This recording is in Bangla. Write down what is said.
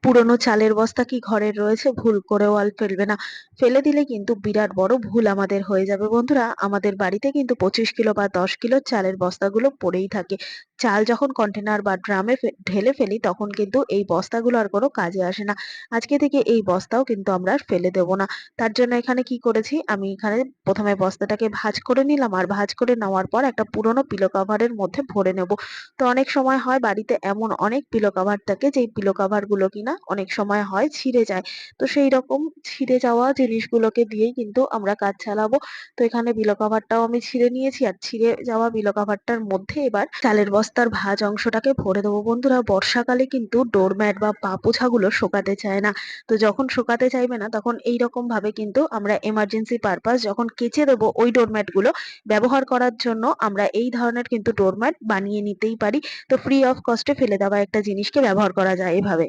পুরনো চালের বস্তা কি ঘরের রয়েছে, ভুল করেও আর ফেলবে না। ফেলে দিলে কিন্তু বিরাট বড় ভুল আমাদের হয়ে যাবে বন্ধুরা। আমাদের বাড়িতে কিন্তু 25 কিলো বা 10 কিলো চালের বস্তাগুলো পড়েই থাকে। চাল যখন কন্টেনার বা ড্রামে ঢেলে ফেলি তখন কিন্তু এই বস্তাগুলো আর কোনো কাজে আসে না। আজকে থেকে এই বস্তাও কিন্তু আমরা আর ফেলে দেব না। তার জন্য এখানে কি করেছি, আমি এখানে প্রথমে বস্তাটাকে ভাঁজ করে নিলাম, আর ভাঁজ করে নেওয়ার পর একটা পুরোনো পিলো কাভারের মধ্যে ভরে নেব। তো অনেক সময় হয় বাড়িতে এমন অনেক পিলো কাভার থাকে যেই পিলো কাভার গুলো কিনা অনেক সময় হয় ছিঁড়ে যায়। তো সেই রকম ছিঁড়ে যাওয়া জিনিসগুলোকে দিয়েই কিন্তু আমরা কাজ চালাবো। তো এখানে পিলো কাভারটাও আমি ছিঁড়ে নিয়েছি, আর ছিঁড়ে যাওয়া পিলো কাভারটার মধ্যে এবার চালের বস্তার ভাঁজ অংশটাকে ভরে দেবো। বন্ধুরা, বর্ষাকালে কিন্তু ডোরম্যাট বা পা পোছাগুলো শোকাতে চায় না। তো যখন শোকাতে চাইবে না তখন এইরকম ভাবে কিন্তু আমরা এমার্জেন্সি পারপাস যখন কেচে দেবো ওই ডোরম্যাট গুলো ব্যবহার করার জন্য আমরা এই ধরনের কিন্তু ডোরম্যাট বানিয়ে নিতেই পারি। তো ফ্রি অফ কস্টে ফেলে দেওয়া একটা জিনিসকে ব্যবহার করা যায় এভাবে।